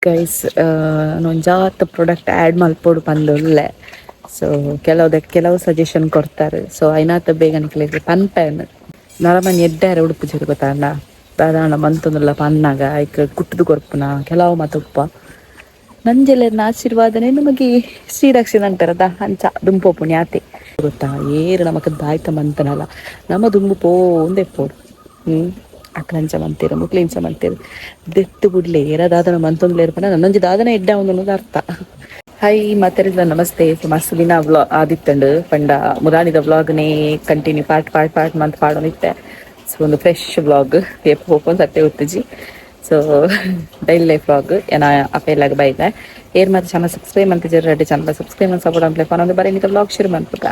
Guys ನಾನು ಜಾತ್ product add ಮಲ್ಪೋಡು ಬಂದೊಳ್ಳೆ. So ಕೆಲವು suggestion ಕೊಡ್ತಾರೆ. ಸೊ ಐನಾತ ಬೇಗ ನಿಕ್ಲಿಕ್ಕೆ ಪನ್ಪೇನು ನರಮನಿ ಎಡ್ಡಾರೆ ಉಡುಪುಜೆರ್ ಗೊತ್ತಾಂಡ ದಾದಾಂಡ ಮಂತೊಂದುಲ್ಲ ಪನ್ನಾಗ ಐಕ್ ಕುಟ್ಟುದು ಕೊರ್ಪುನ ಕೆಲವು ಮಾತುಪ್ಪ ನಂಜೆಲ್ಲೆರ್ನ ಆಶೀರ್ವಾದನೆ ನಮಗೆ ಶ್ರೀರಕ್ಷೆ ಅಂತಾರದ ಅಂಚ ದುಂಪೋಪುನಿ ಆತೆ ಗೊತ್ತಾ ಏರು ನಮಕ್ ದಾಯ್ತ ಮಂತನಲ್ಲ ನಮ್ಮ ದುಂಬು ಪೋಂದೆಪ್ಪೋಡು ಅಕ್ಲಂಚ ಮಂತೇರು ಮುಕ್ಲಿಂಚ ಮಂತೇರು ದೆತ್ತು ಬಿಡ್ಲೆ ಏರ ದಾದನ ಮಂತೊಂದುಲೇರ್ಪನ ನನ್ನೊಂಜಿ ದಾದನ ಎಡ್ಡೆ ಅವನೊಂದು ಅರ್ಥ. ಹಾಯ್ ಮಾತಾಡಿದ ನಮಸ್ತೆ. ಮಸ್ತ್ ದಿನ ಆದಿತ್ತಂಡು ಪಂಡ ಮುರಾಣಿದ ವ್ಲಾಗ್ನೇ ಕಂಟಿನ್ಯೂ ಪಾರ್ಟ್ ಮಂತ್ ಪಾಡೋನಿತ್ತೆ. ಸೊ ಒಂದು ಫ್ರೆಶ್ ವ್ಲಾಗ್ ಎಪ್ಪ ಹೋಗ್ಕೊಂಡು ಸತ್ತೆ ಹೊತ್ತಿಜಿ. ಸೊ ಡೈಲಿ ಲೈಫ್ ವ್ಲಾಗ್ ಏನ ಅಪೇಲಾಗ ಬೈದೆ ಏರ್ ಮತ್ತೆ ಚಾನಲ್ ಸಬ್ಸ್ಕ್ರೈಬ್ ಮಂತಿಜರ್ ರೆಡ್ಡಿ ಚಾನಲ್ ಸಬ್ಸ್ಕ್ರೈಬ್ ಮಾಡಿ ಸಪೋರ್ಟ್ ಅಂತ ಪನ್ನೊಂದು ಬರೀ ನಿಂತ ವ್ಲಾಗ್ ಶುರು ಮಾಡ್ಬೇಕ.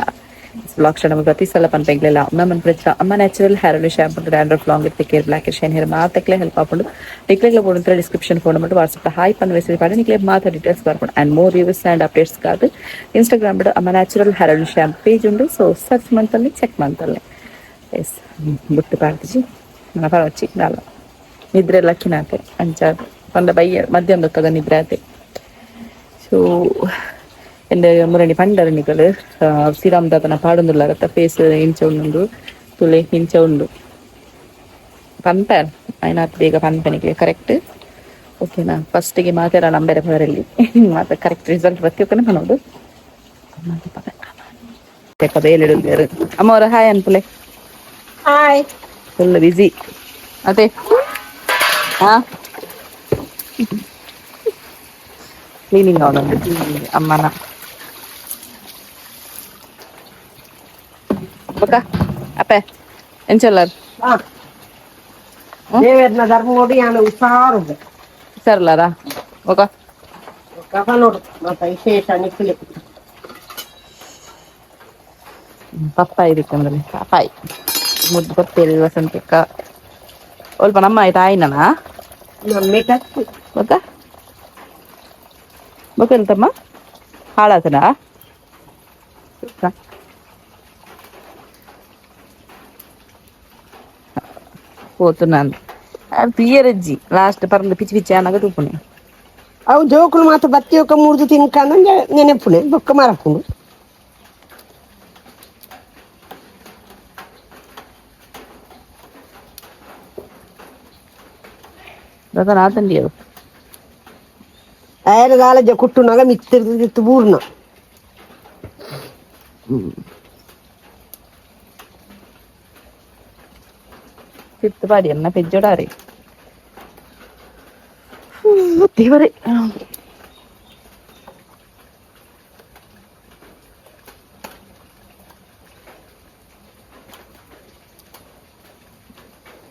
ವ್ಲಾಗ್ ಸ್ಟಾರ್ಟ್ ಪ್ರತಿ ಸಲ ಪನ್ಪೆಗ್ಲಿಲ್ಲ ಅಮ್ಮ ಪ್ರಚ Amma natural hair oil shampoo dandruff long ಇತ್ತು ಕೇರ್ ಬ್ಲಾಕ್ ಶೈನ್ ಹೇರ್ ಮಾತಕ್ಲೆ ಹೆಲ್ಪ್ ಆಪುಂಡು ಟಿಕ್ಲೆಗ್ಲ ಬೋಡುಂತರ ಡಿಸ್ಕ್ರಿಪ್ಷನ್ ಫೋನ್ ಮಾಡಿ ವಾಟ್ಸಪ್ ಹಾಯ್ ಪನ್ ಮೆಸೇಜ್ ಮಾಡಿ ನಿಕ್ಲೆ ಮಾತ ಡೀಟೇಲ್ಸ್ ಬರ್ಕೊಂಡು and more reviews and updates ಕಾದು ಇನ್ಸ್ಟಾಗ್ರಾಮ್ ಬಿಡು Amma natural hair oil shampoo page ಉಂಡು. ಸೊ ಸರ್ಚ್ ಮಂತಲ್ಲಿ ಚೆಕ್ ಮಂತಲ್ಲಿ ಎಸ್ ಬುಟ್ಟು ಪಾಡ್ತಿಜಿ ನನ್ನ ಪರವಚ್ಚಿ ಅಲ್ಲ ನಿದ್ರೆ ಲಕ್ಕಿನಾತೆ ಅಂಚ ಪಂಡ ಬಯ್ಯ ಮಧ್ಯಾಹ್ನ ಹೊತ್ತದ ನಿದ್ರೆ ಆತೆ. ಸೊ എൻ്റെ ಮುರಣಿ ಪಂಡರನಿಗಳು ಶ್ರೀರಾಮ್ ದಾದನ ಪಾಡೊಂದುಲ್ಲಾರತ್ತ ಫೇಸ್ ಇಂಚ ಉಂಡು ತುಳೆ ಇಂಚ ಉಂಡು ಪನ್ಪೇರ್ ಐನಾತ್ ಬೇಗ ಪನ್ಪೆನಿಗೆ ಕರೆಕ್ಟ್ ಓಕೆನಾ. ಫಸ್ಟಿಗೆ ಮಾತಾಡ ನಂಬೆರೆ ಬರಲಿ ಮಾತ ಕರೆಕ್ಟ್ ರಿಸಲ್ಟ್ ಬರ್ತಿರ್ತಾನೆ ಅನ್ನೋದು ಬೇಲಿಡುತ್ತೇರು. ಅಮ್ಮ ಅವರ ಹಾಯ್ ಅನ್ಪುಲೆ ಹಾಯ್ ಫುಲ್ ಬಿಸಿ ಅದೇ ಹಾ ಕ್ಲೀನಿಂಗ್ ಅವನೊಂದು ಅಮ್ಮನ ಬೊಕ್ಕ ಅಪ್ಪೆ ಎಂಚಲ್ಲರ್ ದೇವೇರ್ನ ಧರ್ಮ ನೋಡಿ ನಾನು ಹುಷಾರುಂಟು ಸರ್ಲಾರಾ ಬೊಕ್ಕ ಕಫ ನೋಡು ಮತ್ತೆ ವಿಶೇಷ ನಿಕ್ಲಿ ಪಪ್ಪಾಯಿ ಇರಿಕಂದ್ರೆ ಪಪ್ಪಾಯಿ ಮುದ್ದು ಗೊತ್ತೇಳಿ ವಸಂತಕ್ಕ ಸ್ವಲ್ಪ ನಮ್ಮ ಆಯ್ತು ಆಯ್ನನಾ ನಮ್ಮೆ ಕತ್ತು ಬೊಕ್ಕ ಬೊಕ್ಕಲ್ತಮ್ಮ ಹಾಳಾತನಾ పోతు ನಾನು పియరజ్జి లాస్ట్ పరంద పిచ్చి పిచ్చి అనగా తూపుని అవు జోకులు మాత్రం బత్తి ఒక మూడు తినకాను నేను ఎప్పుడు బొక్క మరపుడు దాదా నాతండి ಅದು ఆయన కాలేజ కుట్టున్నాగా మిత్తి బూర్న ಸಿತ್ತು ಪಾಡಿ ಅನ್ನ ಪೆಜ್ಜೋಡಾರಿ ದೇವರೇ.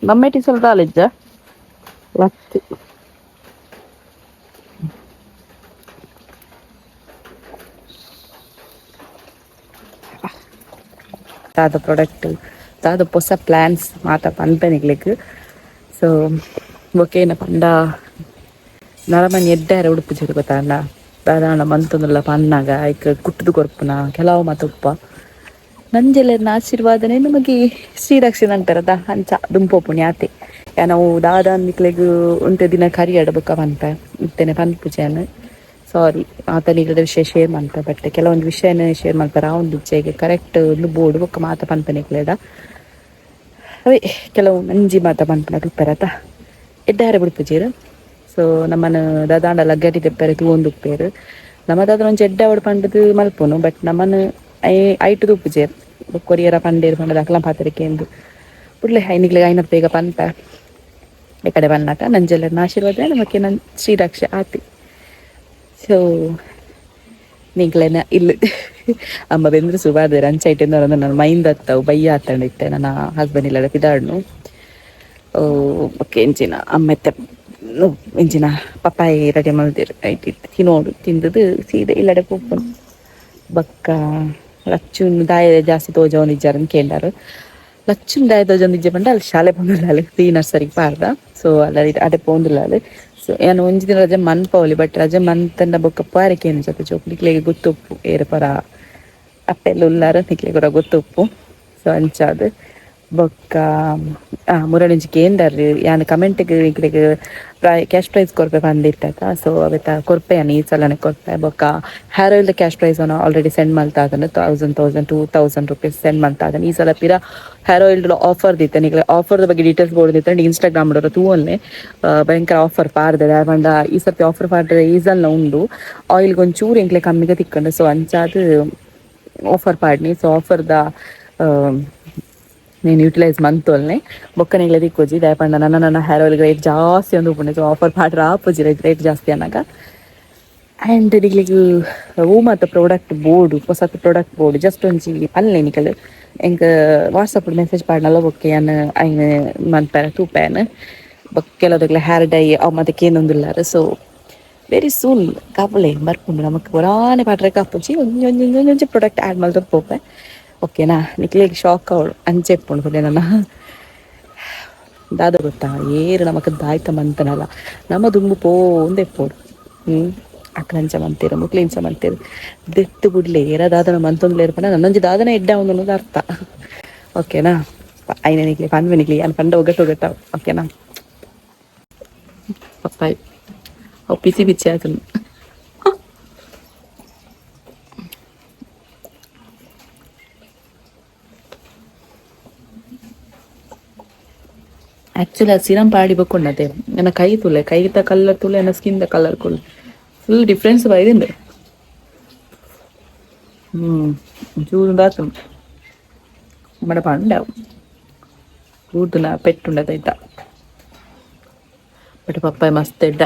ನಮ್ಮೇಟಿ ಸ್ವಲ್ಪ ಕಾಲೇಜ ಲತ್ತಿ ತಾದ ಪ್ರಾಡಕ್ಟ್ ತಾದ ಹೊಸ ಪ್ಲಾನ್ಸ್ ಮಾತ ಪನ್ಪೆನಿಗ್ಲಿಕ್ಕೆ. ಸೊ ಬೊಕೇನ ಪಂಡ ನರಮನಿ ಎಡ್ಡಾರೆ ಉಡುಪುಜೆರ್ ಗೊತ್ತಾಂಡ ದಾದಾಂಡ ಮಂತೊಂದುಲ್ಲ ಪನ್ನಾಗ ಐಕ್ ಕುಟ್ಟುದು ಕೊರ್ಪುನ ಕೆಲವು ಮಾತುಪ್ಪ ನಂಜೆಲ್ಲೆರ್ನ ಆಶೀರ್ವಾದನೆ ನಮಗೆ ಶ್ರೀರಕ್ಷೆ ಅಂತಾರದ ಅಂಚ ದುಂಪೋಪುನಿ ಆತೆ. ನಾವು ದಾದಾನ್ ನಿಕ್ಲೆಗ್ ಉಂಟೆ ದಿನ ಕರಿಯಾಡ ಬೊಕ್ಕ ಪನ್ಪೆ ಇತ್ತೇನೆ ಪನ್ಪುಜೆನ್ ಸಾರಿ ಆತನಿಗದ ವಿಷಯ ಶೇರ್ ಮಾಡ್ತಾರೆ ಬಟ್ ಕೆಲವೊಂದು ವಿಷಯನ ಶೇರ್ ಮಾಡ್ತಾರೆ ಆ ಒಂದು ಇಚ್ಛೆಗೆ ಕರೆಕ್ಟ್ ಒಂದು ಬೋರ್ಡ್ ಬೊಕ್ಕ ಮಾತ ಪನ್ಪೆನಿಕ್ಲೇಡ ಅವೇ ಕೆಲವು ನಂಜಿ ಮಾತ ಪನ್ಪನ ತುಪ್ಪೆರತ ಎಡ್ಡಾರೆ ಬಿಡ್ಪುಜೇರು. ಸೊ ನಮ್ಮನ ದಾದಾಂಡ ಲಗ್ಗಟಿ ತೆಪ್ಪರೆ ತೂವೊಂದು ಉಪ್ಪೇರು ನಮ್ಮ ದಾದ ಒಂಚ ಎಡ್ಡ ಅವಡು ಪಂಡದು ಮಲ್ಪುನು ಬಟ್ ನಮ್ಮನ ಐಟು ತುಪ್ಪುಜೇರು ಕೊರಿಯರ ಪಂಡೇರು ಪಂಡದ ಅಕ್ಲಂ ಪಾತ್ರಿಕೆ ಎಂದು ಬಿಡ್ಲೆ ಐನಿಗ್ಲಿಗೆ ಐನತ್ ಬೇಗ ಪನ್ಪ ಈ ಕಡೆ ಬನ್ನಾಕ ನಂಜೆಲ್ಲರನ್ನ ಆಶೀರ್ವಾದ ನಮಕ್ಕೆ ನನ್ನ ಶ್ರೀರಕ್ಷೆ ಆತಿ. ಸೊ ನಿಂಕ್ಲೆನ ಇಲ್ಲ ಅಮ್ಮ ಬೆಂದ್ರೆ ಸುಬಾರ್ದೆ ರಂಚಾಯ್ಟಿಂದ ನನ್ನ ಮೈಂದ್ ಹತ್ತವು ಬಯ್ಯ ಹತ್ತಂಡಿತ್ತೆ ನನ್ನ ಹಸ್ಬೆಂಡ್ ಇಲ್ಲಡೆ ಪಿದಾಡ್ನು ಓಕೆ ಎಂಚಿನ ಅಮ್ಮೆತ್ತೆ ಎಂಚಿನ ಪಪ್ಪಾಯಿ ರೆಡಿ ಮಾಡಿದ್ರು ಐಟಿತ್ತು ತಿನ್ನೋಡು ತಿಂದದು ಸೀದೆ ಇಲ್ಲಡೆ ಪೋಪನು ಬಕ್ಕ ಲಚ್ಚುನ್ ದಾಯ ಜಾಸ್ತಿ ತೋಜವನಿಜ್ಜಾರನ್ ಕೇಂಡಾರು ಲಚ್ಚುನ್ ದಾಯ ತೋಜವನಿಜ್ಜೆ ಪಂಡ ಅಲ್ಲಿ ಶಾಲೆ ಬಂದಿಲ್ಲ ಅಲ್ಲಿ ಪ್ರೀ ನರ್ಸರಿಗೆ ಪಾರ್ದ. ಸೊ ಅಲ್ಲಿ ಅಡೆ ಪೋಂದಿಲ್ಲ ಅಲ್ಲಿ. ಸೊ ಏನು ಒಂಜಿ ದಿನ ರಜೆ ಮನ್ಪವಲಿ ಬಟ್ ರಜೆ ಮಂತನ್ನ ಬೊಕ್ಕ ಪಾರಕ್ಕೆ ಏನು ಜೊತೆ ಚೋಪ್ಲಿಕ್ಲೆಗೆ ಗೊತ್ತುಪ್ಪು ಏರು ಪರ ಅಪ್ಪೆಲ್ಲ ಉಲ್ಲಾರ ನಿಕ್ಲೆ ಕೂಡ ಗೊತ್ತುಪ್ಪು. ಸೊ ಅಂಚಾದ ಬೊಕ್ಕ ಮುರಳಿಂಚಿಗೆ ಏನ್ದಾರು ಯಾನ್ ಕಮೆಂಟ್ಗೆ ಇಕ್ಲೆಗ್ ಕ್ಯಾಶ್ ಪ್ರೈಸ್ ಕೊರ್ಪೆ ಬಂದಿತ್ತ ಸೊ ಅವತ್ತ ಕೊರ್ಪೆ ಯಾನ್ ಈ ಸಲನೆ ಕೊರ್ಪೆ ಬೊಕ್ಕ ಹೇರ್ ಆಯಿಲ್ ಕ್ಯಾಶ್ ಪ್ರೈಸ್ ಅನ್ನ ಆಲ್ರೆಡಿ ಸೆಂಡ್ ಮಲ್ತಾದನು 1000 ಸೆಂಡ್ ಮಲ್ತಾದನು ಈ ಸಲ ಪಿರ ಹೇರ್ ಆಯಿಲ್ ಆಫರ್ ದಿತ್ತೆ ನಿಕ್ಲೆ ಆಫರ್ ಬಗ್ಗೆ ಡೀಟೇಲ್ಸ್ ಬೋರ್ಡಿತ್ತೆ ಇನ್ಸ್ಟಾಗ್ರಾಮ್ ತೂವಲ್ಲೆ ಭಯಂಕರ ಆಫರ್ ಪಾರ್ದೆ ಯಾಕಂಡ ಈ ಸರ್ತಿ ಆಫರ್ ಪಾರ್ದೆ ಈಸಲ್ನ ಉಂಡು ಆಯಿಲ್ ಒಂಚೂರು ಎಂಕ್ಲೆ ಕಮ್ಮಿಗೆ ತಿಕ್ಕಂಡು ಸೊ ಅಂಚಾದ್ ಆಫರ್ ಪಾಡ್ನಿ ಸೊ ಆಫರ್ದ ನೀನು ಯೂಟಿಲೈಸ್ ಮಂತೊಲ್ನೆ ಬೊಕ್ಕನೆಗ್ಲೆ ತಿಕ್ಕೋಜಿ ದಯಪಂಡ ನನ್ನ ಹೇರ್ ಆಯಿಲ್ ರೇಟ್ ಜಾಸ್ತಿ ಒಂದು ಉಪ್ಪುಂಡು ಸೊ ಆಫರ್ ಪಾಡ್ರ ಆಪುಜಿ ರೇಟ್ ಜಾಸ್ತಿ ಅನ್ನಗ ಆ್ಯಂಡ್ ನಿಕ್ಲಿಗ್ ಹೂ ಮತ್ತು ಪ್ರಾಡಕ್ಟ್ ಬೋರ್ಡು ಹೊಸತು ಪ್ರಾಡಕ್ಟ್ ಬೋರ್ಡು ಜಸ್ಟ್ ಒಂಜಿ ಪಲ್ಲೆ ನಿಕಲ್ ಎಂಕ್ ವಾಟ್ಸಪ್ ಮೆಸೇಜ್ ಪಾಡ್ನಲ್ಲ ಬೊಕ್ಕೆ ಯಾನ್ ಐನ್ ಮನ್ಪೇರ ತೂಪೇನ್ ಬೊಕ್ಕ ಕೆಲವುದಕ್ಲೆ ಹೇರ್ ಡೈ ಅವು ಮತ್ತೆ ಕೇನೊಂದುಲ್ಲಾರು ಸೊ ವೆರಿ ಸೂನ್ ಕಾಪುಲೆ ಬರ್ಪುಂಡು ನಮಕ್ ಒರಾನೆ ಪಾಡ್ರೆ ಕಾಪುಜಿ ಒಂಜಿ ಒಂಜಿ ಒಂಜಿ ಒಂಜಿ ಪ್ರಾಡಕ್ಟ್ ಆ್ಯಡ್ ಮಲ್ತೊಡ್ ಪೋಪೆ ಓಕೆನಾ ನಿಕ್ಲಿಗ್ ಶಾಕ್ ಅವಳು ಅಂಚೆ ಇಪ್ಪುಂಡು ಪುಲ್ಲೆ ನನ್ನ ದಾದ ಗೊತ್ತಾ ಏರು ನಮಕ್ ದಾಯ್ತ ಮಂತನಲ್ಲ ನಮ್ಮ ದುಂಬು ಪೋಂದೆ ಎಪ್ಪೋಡು ಅಕ್ಲಂಚ ಮಂತೇರು ಮುಕ್ಲಿಂಚ ಮಂತೇರು ದೆತ್ತು ಬಿಡ್ಲೆ ಏರ ದಾದನ ಮಂತೊಂದುಲೆ ಇರ್ಪನ ನನ್ನೊಂಜಿ ದಾದನ ಎಡ್ಡ ಅನ್ನೋದು ಅರ್ಥ ಓಕೆನಾ ಐನ ನಿಕ್ಲಿ ಪನ್ವೆ ನಿಕ್ಲಿ ಅನ್ ಪಂಡ ಒಗಟ್ಟು ಓಕೆನಾ ಪಪ್ಪಾಯಿ ಅವು ಪಿಸಿ ಬಿಚ್ಚಿ ಆತನು ಆ್ಯಕ್ಚುಲಿ ಅದು ಸಿರಮ್ ಪಾಡಿ ಬಕ್ಕೊಂಡತೆ ನನ್ನ ಕೈ ತುಲೆ ಕೈತ ಕಲರ್ ತುಲೆ ನನ್ನ ಸ್ಕಿನ್ ದ ಕಲರ್ ಕುಲ್ ಫುಲ್ ಡಿಫ್ರೆನ್ಸ್ ಬೈದಿಂದೆ ಚೂರುದಾತು ಮಡ ಪಂಡವು ಕೂದಲ ಪೆಟ್ಟುಂಡದೈತ ಬಟ್ ಪಪ್ಪಾಯ ಮಸ್ತ್ ಎಡ್ಡ